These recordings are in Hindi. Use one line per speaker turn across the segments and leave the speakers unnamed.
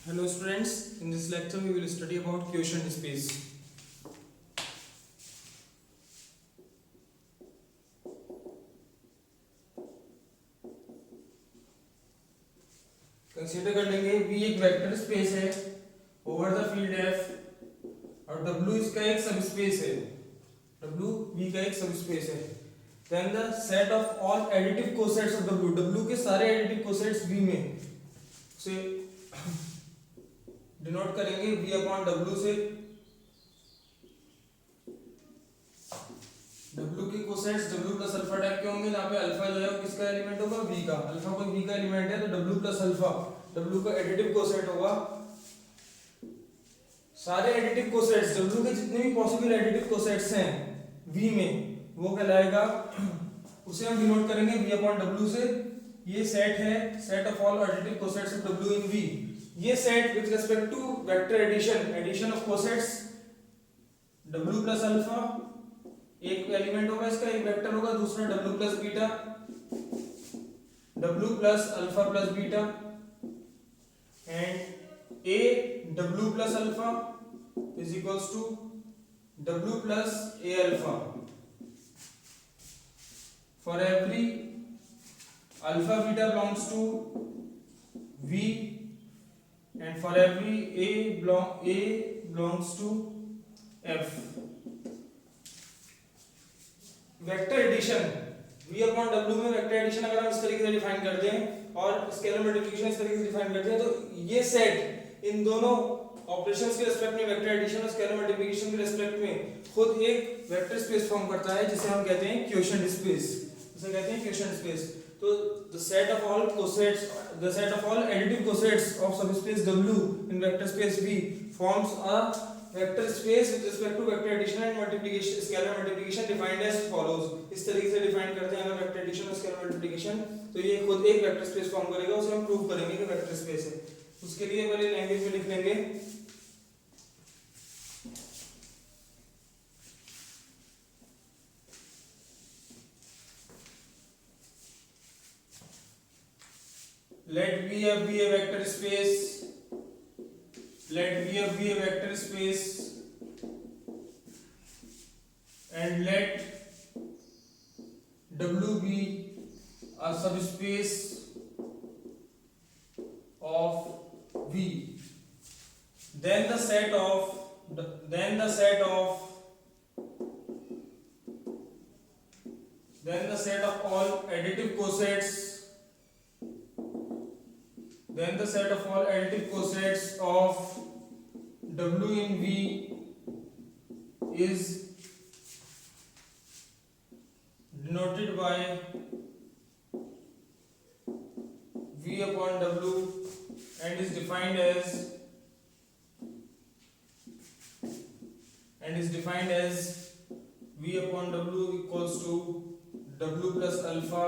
Hello students, in this lecture we will study about quotient space. Consider कर लेंगे V एक वेक्टर स्पेस है ओवर द फील्ड F और W इसका एक सबस्पेस है। W V का एक सबस्पेस है। Then the set of all additive cosets of W, W के सारे additive cosets V में से डिनोट करेंगे V अपॉन W से। W के cosets W plus alpha type के होंगे, जहाँ पे अल्फा जो है वो किसका एलिमेंट होगा, V का। अल्फा कोई V का एलिमेंट है तो W प्लस अल्फा W का एडिटिव कोसेट होगा। सारे एडिटिव कोसेट्स W के जितने भी पॉसिबल एडिटिव कोसेट्स हैं V में, वो कहलाएगा, उसे हम डिनोट करेंगे V अपॉन W से। ये सेट है, set of all additive cosets of W in V। ये set with respect to vector addition of cosets W plus alpha, एक एलिमेंट होगा इसका, एक वेक्टर होगा, दूसरा W plus beta, W plus alpha plus beta and A W plus alpha is equals to W plus A alpha. For every alpha beta belongs to V and for every A belongs to F. Vector addition V upon W में वेक्टर एडिशन अगर हम इस तरीके से डिफाइन करते हैं और स्केलर मल्टीप्लिकेशन इस तरीके से डिफाइन करते हैं, तो ये सेट इन दोनों ऑपरेशंस के रिस्पेक्ट में, वेक्टर एडिशन और स्केलर मल्टीप्लिकेशन के रिस्पेक्ट में, खुद एक वेक्टर स्पेस फॉर्म करता है जिसे हम कहते हैं क्वोशिएंट स्पेस। इसे कहते हैं क्वोशिएंट स्पेस। तो the set of all cosets, the set of all additive cosets of subspace W in vector space V forms a vector space with respect to vector addition and multiplication, scalar multiplication defined as follows। इस तरीके से डिफाइन करते हैं अगर वेक्टर एडिशन और स्केलर मल्टीप्लिकेशन, तो ये खुद एक वेक्टर स्पेस फॉर्म करेगा, उसे हम प्रूव करेंगे कि वेक्टर स्पेस है। उसके लिए पहले लैंग्वेज में लिख लेंगे let VF be a vector space, let VF be a vector space and let W be a subspace of V. Then the set of all additive cosets, then the set of all additive cosets of W in V is denoted by V upon W and is defined as V upon W equals to W plus alpha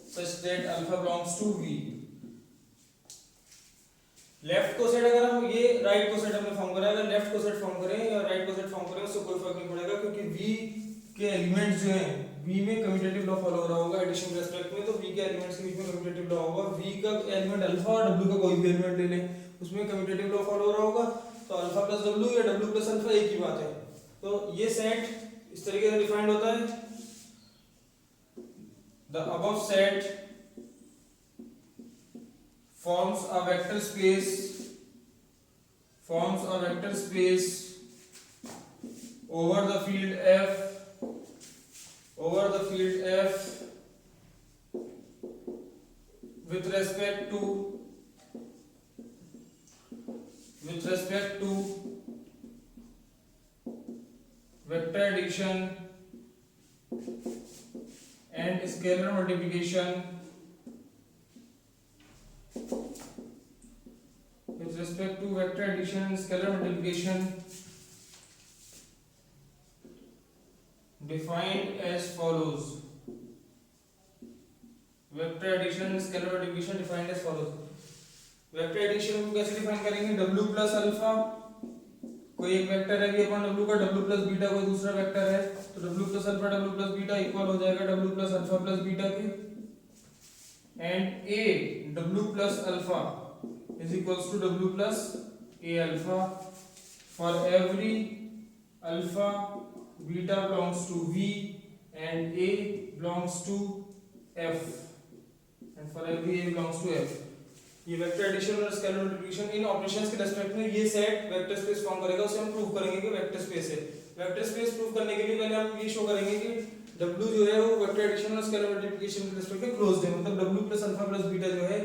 such that alpha belongs to V। Left coset अगर हम ये राइट कोसेट हमने फॉर्म करा, अगर लेफ्ट कोसेट फॉर्म करें या राइट कोसेट फॉर्म करें उससे कोई फर्क नहीं पड़ेगा, क्योंकि V के एलिमेंट्स जो हैं V में कम्यूटेटिव लॉ फॉलो हो रहा होगा एडिशन के रिस्पेक्ट में, तो V के एलिमेंट्स के बीच में कम्यूटेटिव लॉ होगा। V का एलिमेंट अल्फा और W का कोई भी एलिमेंट ले लें उसमें कम्यूटेटिव लॉ फॉलो हो रहा होगा, तो अल्फा प्लस W या W प्लस अल्फा एक ही बात है। तो ये सेट इस तरीके से डिफाइंड होता है, the above set forms a vector space over the field F with respect to vector addition and scalar multiplication, with respect to vector addition and scalar multiplication defined as follows। Vector addition and scalar multiplication defined as follows. Vector addition को कैसे डिफाइन करेंगे, W प्लस अल्फा कोई एक वेक्टर है V अपॉन W का, W प्लस बीटा कोई दूसरा वेक्टर है, तो W plus alpha W plus beta equal हो जाएगा W plus alpha plus beta के, and A W plus alpha is equals to W plus A alpha for every alpha beta belongs to V and A belongs to F and for every A belongs to F. ये वेक्टर एडिशन और स्केलर मल्टीप्लिकेशन इन ऑपरेशंस के रेस्पेक्ट में ये सेट वेक्टर स्पेस फॉर्म करेगा, उसे हम प्रूव करेंगे कि वेक्टर स्पेस है। वेक्टर स्पेस प्रूव करने के लिए पहले हम ये शो करेंगे कि W जो है वो वेक्टर एडिशन और स्केलर मल्टीप्लिकेशन के रेस्पेक्ट में क्लोज्ड है, मतलब W plus alpha plus beta जो है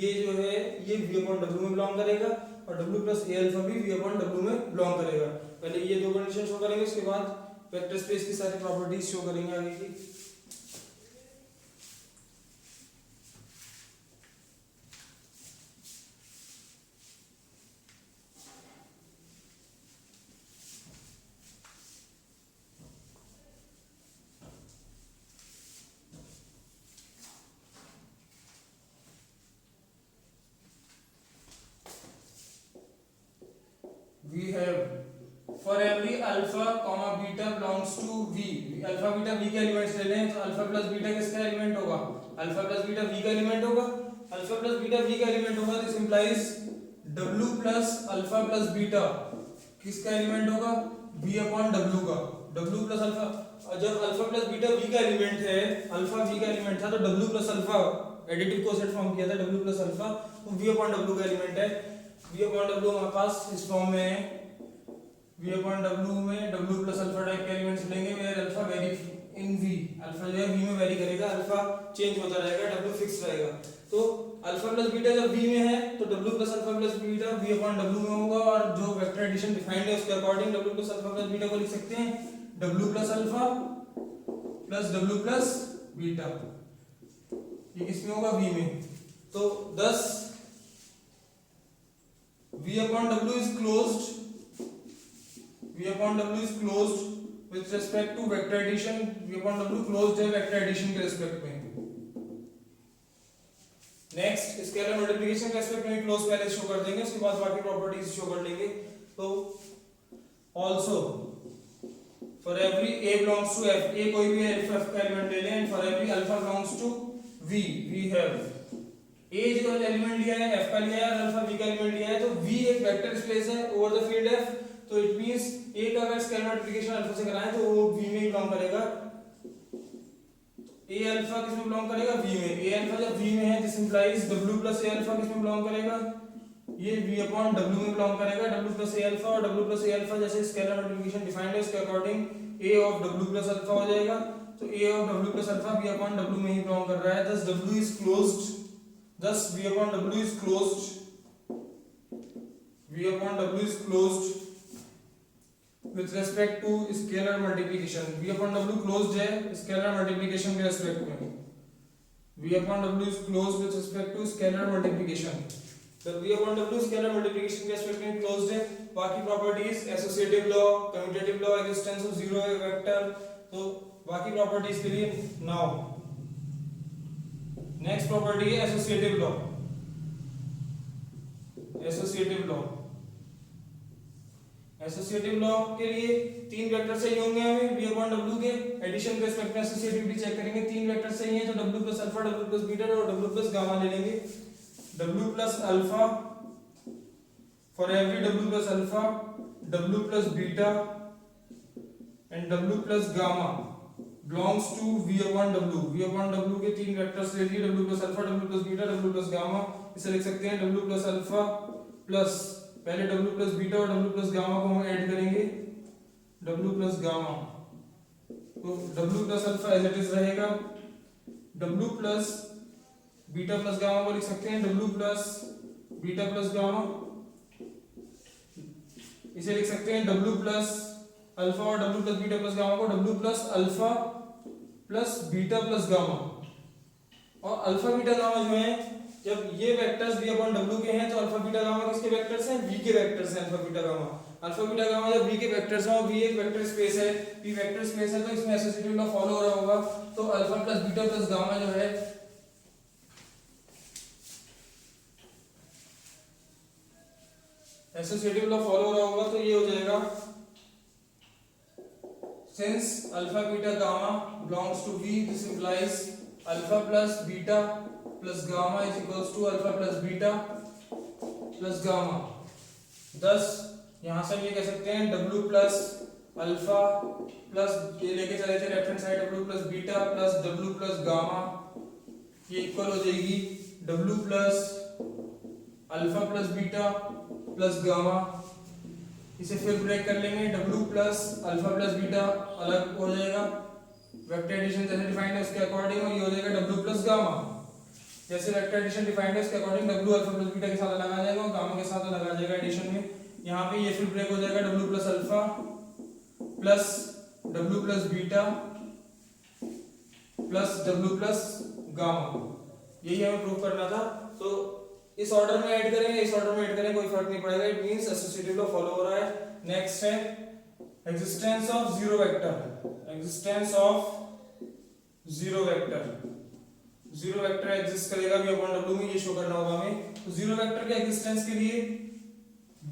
ये V अपॉन W में बिलोंग करेगा और W प्लस A अल्फा भी V अपॉन W में बिलोंग करेगा। पहले ये दो कंडीशन शो करेंगे, उसके बाद वेक्टर स्पेस की सारी प्रॉपर्टीज शो करेंगे आगे की। We have for every alpha comma beta belongs to V, alpha beta V के एलिमेंट्स ले लें तो अल्फा प्लस बीटा किसका एलिमेंट होगा, अल्फा प्लस बीटा V का एलिमेंट होगा, अल्फा प्लस बीटा V का एलिमेंट होगा, this implies W plus alpha plus beta किसका एलिमेंट होगा, V अपॉन W का। W प्लस अल्फा, जब अल्फा प्लस बीटा V का एलिमेंट है, अल्फा V का एलिमेंट था तो W plus alpha additive coset form किया था, W प्लस अल्फा तो V अपॉन W का एलिमेंट है। V अपॉन W हमारे पास इस फॉर्म में है, V अपॉन W में W प्लस अल्फा टाइप के एलिमेंट्स लेंगे, where alpha vary in V, alpha जो है V में वेरी करेगा, अल्फा चेंज होता रहेगा, W फिक्स रहेगा। तो अल्फा प्लस बीटा जब V में है तो W plus alpha plus beta V upon W में होगा और जो वेक्टर एडिशन डिफाइंड है उसके according W plus alpha plus beta को लिख सकते हैं W plus alpha plus W plus beta, ये किसमें होगा, V में। तो 10 V upon W is closed. V upon W is closed with respect to vector addition. V upon W closed है vector addition के respect में। Next स्केलर मल्टीप्लिकेशन के respect में क्लोज पहले शो कर देंगे, उसके बाद बाकी प्रॉपर्टीज शो कर लेंगे। तो also for every A belongs to F, A कोई भी F का एलिमेंट ले लें, and for every alpha belongs to V, we have A जो एलिमेंट लिया है F का लिया है और अल्फा V का एलिमेंट लिया है, तो V एक वेक्टर स्पेस है ओवर द फील्ड F, तो इट मींस A का अगर स्केलर मल्टीप्लिकेशन अल्फा से कराएं तो वो V में ही बिलोंग करेगा। A अल्फा किस में बिलोंग करेगा, V में। A अल्फा जब V में है this implies W plus A alpha किस में बिलोंग करेगा, ये V अपॉन W में बिलोंग करेगा। W प्लस A अल्फा और W प्लस A अल्फा जैसे स्केलर मल्टीप्लिकेशन डिफाइंड है उसके according A of W plus alpha हो जाएगा, तो A of W plus alpha V upon W में ही बिलोंग कर रहा है, thus W is closed, thus V upon W is closed, V upon W is closed with respect to scalar multiplication। V upon W closed है scalar multiplication के respect में, V upon W is closed with respect to scalar multiplication। तो V upon W scalar multiplication के respect में closed है। बाकी properties associative law, commutative law, existence of zero vector, तो बाकी properties के लिए now नेक्स्ट प्रॉपर्टी है associative law. Associative law, associative law के लिए तीन वेक्टर चाहिए होंगे हमें V अपॉन W के एडिशन के रिस्पेक्ट में एसोसिएटिविटी चेक करेंगे। तीन वेक्टर चाहिए तो W plus alpha, W plus beta और W प्लस गामा ले लेंगे। W plus alpha for every W plus alpha, W plus beta and W plus gamma belongs to V upon W। V upon W के तीन वेक्टर्स ले लिए, W plus alpha, W plus beta, W plus gamma. इसे लिख सकते हैं W प्लस अल्फा प्लस पहले W प्लस बीटा और W प्लस गामा को हम ऐड करेंगे, W प्लस गामा, तो W plus alpha as it is रहेगा, W plus beta plus gamma को लिख सकते हैं W plus beta plus gamma. इसे लिख सकते हैं W प्लस अल्फा और W plus beta plus gamma को W plus alpha plus beta plus gamma. और अल्फा बीटा गामा जो है, जब ये वेक्टर्स V अपॉन W के हैं तो अल्फा बीटा गामा किसके वेक्टर्स हैं, V के वेक्टर्स हैं। Alpha beta gamma, alpha beta gamma जब V के वेक्टर्स हैं और V एक वेक्टर स्पेस है, V वेक्टर स्पेस है तो इसमें एसोसिएटिव लॉ फॉलो हो रहा होगा, तो alpha plus beta plus gamma जो है एसोसिएटिव लॉ फॉलो हो रहा होगा, तो ये हो जाएगा since alpha beta gamma belongs to V, this implies alpha plus beta plus gamma is equals to alpha plus beta plus gamma. 10 यहाँ से हम ये कह सकते हैं W प्लस अल्फा प्लस ये लेके चले थे left hand side W plus beta plus W plus gamma, ये इक्वल हो जाएगी W plus alpha plus beta plus gamma. इसे फिर ब्रेक कर लेंगे, W plus alpha plus beta अलग हो जाएगा, वेक्टर एडिशन जैसे डिफाइंड है उसके अकॉर्डिंग, और ये हो जाएगा W प्लस गामा। जैसे वेक्टर एडिशन डिफाइंड है उसके according W alpha plus beta के साथ अलग आ जाएगा और गामा के साथ अलग आ जाएगा एडिशन में। यहाँ पे ये फिर ब्रेक हो जाएगा W plus alpha plus W plus beta plus W plus gamma. यही हमें प्रूव करना था। तो इस ऑर्डर में ऐड करेंगे, इस ऑर्डर में ऐड करेंगे, कोई फर्क नहीं पड़ेगा। It means associative law follow हो रहा है। नेक्स्ट है existence of zero vector. Existence of zero vector, zero vector exist करेगा v अपॉन w में, ये शो करना होगा हमें। तो जीरो वेक्टर के एग्जिस्टेंस के लिए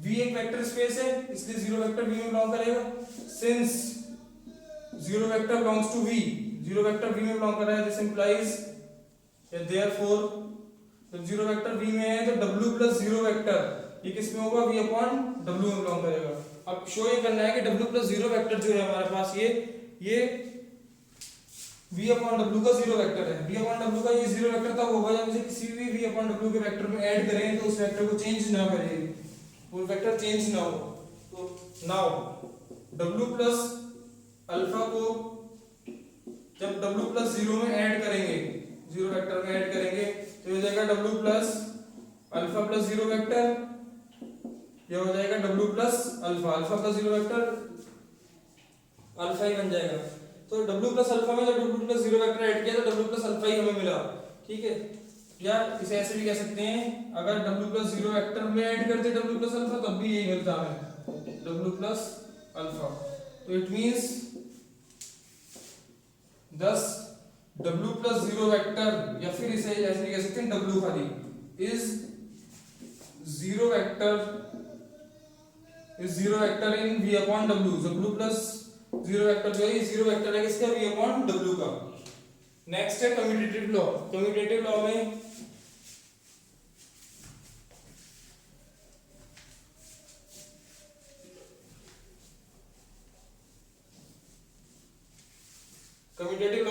v एक वेक्टर स्पेस है, इसलिए जीरो वेक्टर v में बिलोंग करेगा। Since zero vector belongs to v, zero vector v में बिलोंग कर रहा है, दिस इंप्लाइज देयरफॉर जब जीरो वेक्टर v में है तो w प्लस जीरो वेक्टर ये किस में होगा, v अपॉन w में बिलोंग करेगा। अब शो ये करना है कि w प्लस जीरो वेक्टर जो है हमारे पास ये v अपॉन w का जीरो वेक्टर है। v अपॉन w का ये जीरो वेक्टर तब होगा जब इसे किसी भी v अपॉन w के वेक्टर में ऐड करें तो उस वेक्टर को चेंज ना करें, वो वेक्टर चेंज ना हो। तो नाउ w प्लस अल्फा को जब w प्लस जीरो में ऐड करेंगे, जीरो वेक्टर में ऐड करेंगे तो हो जाएगा w plus alpha plus zero vector, ये हो जाएगा w plus alpha, alpha plus zero vector alpha ही बन जाएगा। तो w प्लस अल्फा में जब w plus zero vector add किया तो w प्लस अल्फा ही हमें मिला, ठीक है। या इसे ऐसे भी कह सकते हैं, अगर w प्लस जीरो वेक्टर में ऐड करते w प्लस अल्फा तब भी यही मिलता हमें w प्लस अल्फा। तो it means thus w plus zero vector, या फिर इसे ऐसे भी कह सकते हैं w खाली is zero vector in v upon w। w plus zero vector जो है ये जीरो वेक्टर है किसका, v अपॉन w का। नेक्स्ट है कम्यूटेटिव लॉ। कम्यूटेटिव लॉ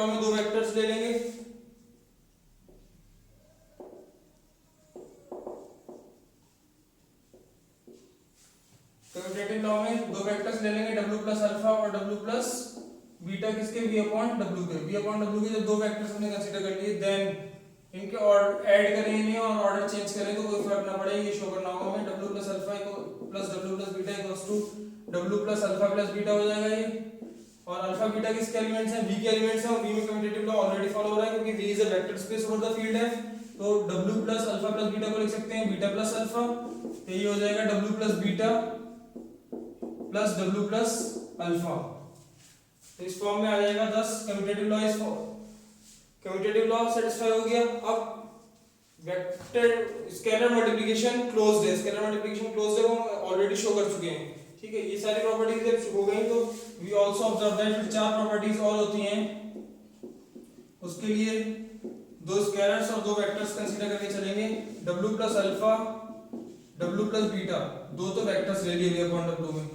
में दो वेक्टर्स ले लेंगे, कम्यूटेटिव लॉ में दो वेक्टर्स ले लेंगे w प्लस अल्फा और w प्लस बीटा किसके, v अपॉन w के। v अपॉन w के जब दो वेक्टर्स हमने कंसीडर कर लिए देन इनके और ऐड करें इन्हें और ऑर्डर चेंज करें तो कोई फर्क ना पड़े, ये शो करना होगा हमें w plus alpha plus w plus beta equals to w plus alpha plus beta हो जाएगा ये। और अल्फा बीटा किसके एलिमेंट्स हैं, v के एलिमेंट्स हैं, और v में कम्यूटेटिव लॉ ऑलरेडी फॉलो हो रहा है क्योंकि v is a vector space over the field है। तो w plus alpha plus beta को लिख सकते हैं बीटा प्लस अल्फा, तो ये हो जाएगा w plus beta plus w plus alpha. तो इस फॉर्म में आ जाएगा 10 कम्यूटेटिव लॉ। इस कम्यूटेटिव लॉ सेटिस्फाई हो गया। अब वेक्टर स्केलर मल्टीप्लिकेशन क्लोज्ड है, स्केलर मल्टीप्लिकेशन क्लोज्ड है वो ऑलरेडी शो कर चुके हैं, ठीक है। ये सारी प्रॉपर्टीज जब हो गई तो वी आल्सो ऑब्जर्व दैट फिर चार प्रॉपर्टीज और होती हैं। उसके लिए दो स्केलर्स और दो वेक्टर्स कंसीडर करके चलेंगे, w plus alpha w plus beta, दो तो वेक्टर्स ले लिए अपॉन w में,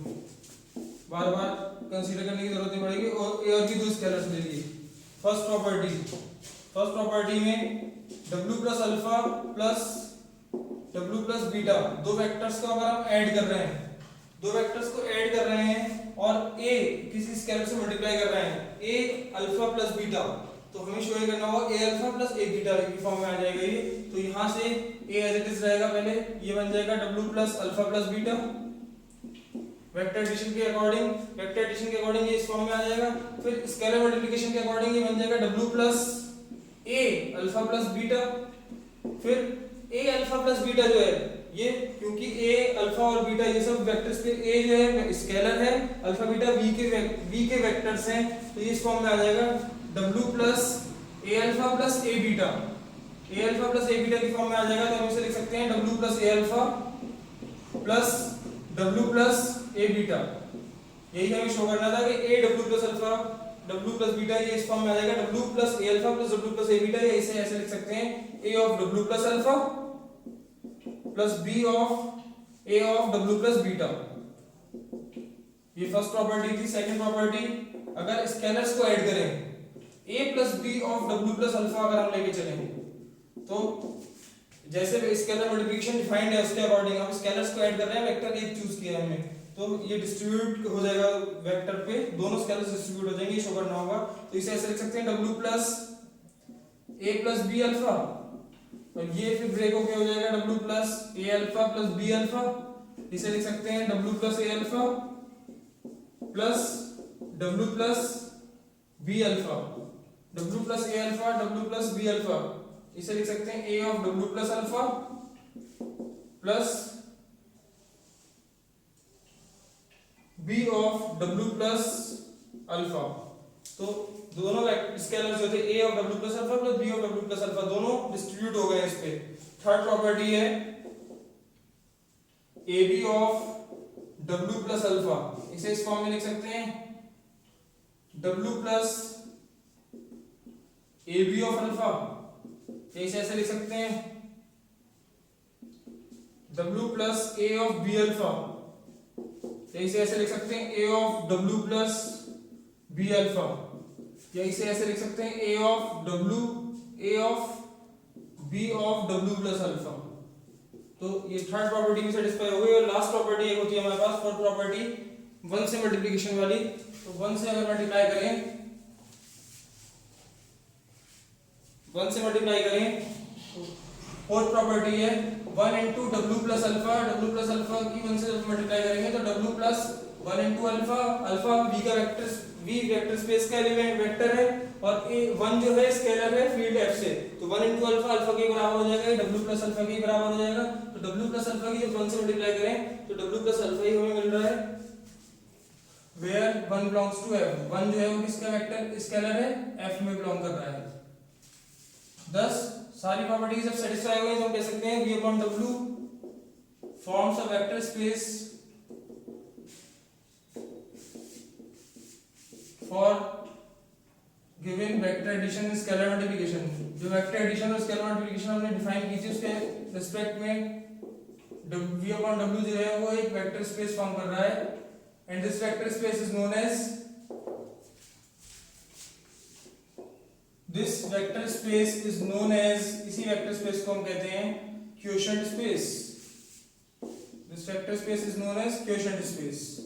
बार बार कंसीडर करने की जरूरत नहीं पड़ेगी, और a और b दो स्केलर्स ले लिए। फर्स्ट प्रॉपर्टी में w plus alpha plus w plus beta दो वेक्टर्स को अगर हम ऐड कर रहे हैं, दो वेक्टर्स को ऐड कर रहे हैं और a किसी स्केलर से मल्टीप्लाई कर रहे हैं, a अल्फा प्लस बीटा, तो हमें शो करना होगा a alpha plus a beta की फॉर्म में आ जाएगा ये। तो यहाँ से a एज इट इज रहेगा, पहले ये बन जाएगा w plus alpha plus beta, vector addition के अकॉर्डिंग ये इस फॉर्म में आ जाएगा। फिर स्केलर मल्टीप्लिकेशन के अकॉर्डिंग ये बन जाएगा w plus a alpha plus beta. फिर a अल्फा प्लस बीटा जो है ये, क्योंकि a अल्फा और बीटा ये सब वेक्टर्स पे, a जो है स्केलर है, अल्फा बीटा v के वेक्टर्स हैं, तो ये इस फॉर्म में आ जाएगा w plus a alpha plus a beta, a alpha plus a beta की फॉर्म में आ जाएगा। तो हम इसे लिख सकते हैं w plus a alpha plus w plus a beta. यही हमें शो करना था कि a w plus alpha w plus beta ये इस फॉर्म में आ जाएगा w plus a alpha plus w plus a beta, या इसे ऐसे लिख सकते हैं a of w plus alpha plus B of A of W plus beta. ये फर्स्ट प्रॉपर्टी थी। सेकंड प्रॉपर्टी, अगर स्केलर्स को ऐड करें a plus B of W plus alpha अगर हम लेके चलें तो जैसे स्केलर मल्टीप्लिकेशन डिफाइंड है उसके अकॉर्डिंग अब स्केलर्स को ऐड कर रहे हैं, वेक्टर एक चूज किया हमने तो ये डिस्ट्रीब्यूट हो जाएगा वेक्टर पे, दोनों स्केलर्स डिस्ट्रीब्यूट हो जाएंगे, शो करना होगा। तो इसे ऐसे लिख सकते हैं w plus a plus B alpha, और ये फिर ब्रेक होके हो जाएगा w plus a alpha plus b alpha. इसे लिख सकते हैं w plus a alpha plus w plus b alpha, w plus a alpha w plus b alpha. इसे लिख सकते हैं a of w plus alpha plus b of w plus alpha. तो दोनों स्केलर्स जो थे a of w plus alpha plus b of w plus alpha दोनों डिस्ट्रीब्यूट हो गए इस पे। थर्ड प्रॉपर्टी है ab of w plus alpha, इसे इस फॉर्म में लिख सकते हैं w plus ab of alpha, इसे ऐसे लिख सकते हैं w plus a of b alpha, इसे ऐसे लिख सकते हैं a of w plus b alpha, या इसे ऐसे लिख सकते हैं a of b of w plus alpha. तो ये थर्ड प्रॉपर्टी भी सेटिस्फाई हो गई। और लास्ट प्रॉपर्टी एक होती है हमारे पास फोर्थ प्रॉपर्टी 1 से मल्टीप्लिकेशन वाली। तो 1 से अगर मल्टीप्लाई करें 1 से मल्टीप्लाई करें तो फोर्थ प्रॉपर्टी है 1 into W plus alpha, W plus alpha की 1 से जब मल्टीप्लाई करेंगे तो W plus 1 into alpha, alpha v का वेक्टर v वेक्टर स्पेस का एलिमेंट वेक्टर है और a 1 जो है स्केलर है फील्ड f से, तो 1 इंटू अल्फा अल्फा के बराबर हो जाएगा, डब्ल्यू प्लस अल्फा के बराबर हो जाएगा। तो डब्ल्यू प्लस अल्फा की जब 1 से मल्टीप्लाई करें तो डब्ल्यू प्लस अल्फा ही हमें मिल रहा है वेयर 1 बिलोंग्स टू f। 1 जो है वो किसका वेक्टर स्केलर है, f में बिलोंग कर रहा है। thus सारी प्रॉपर्टीज जब सेटिस्फाई हो गई तो हम कह सकते हैं v upon w forms a vector space for given vector addition and scalar multiplication। जो वेक्टर एडिशन और स्केलर मल्टीप्लिकेशन हमने डिफाइन की थी उसके रिस्पेक्ट में v upon w जो है वो एक वेक्टर स्पेस फॉर्म कर रहा है and this vector space is known as इसी वेक्टर स्पेस को हम कहते हैं quotient space. This vector space is known as quotient space.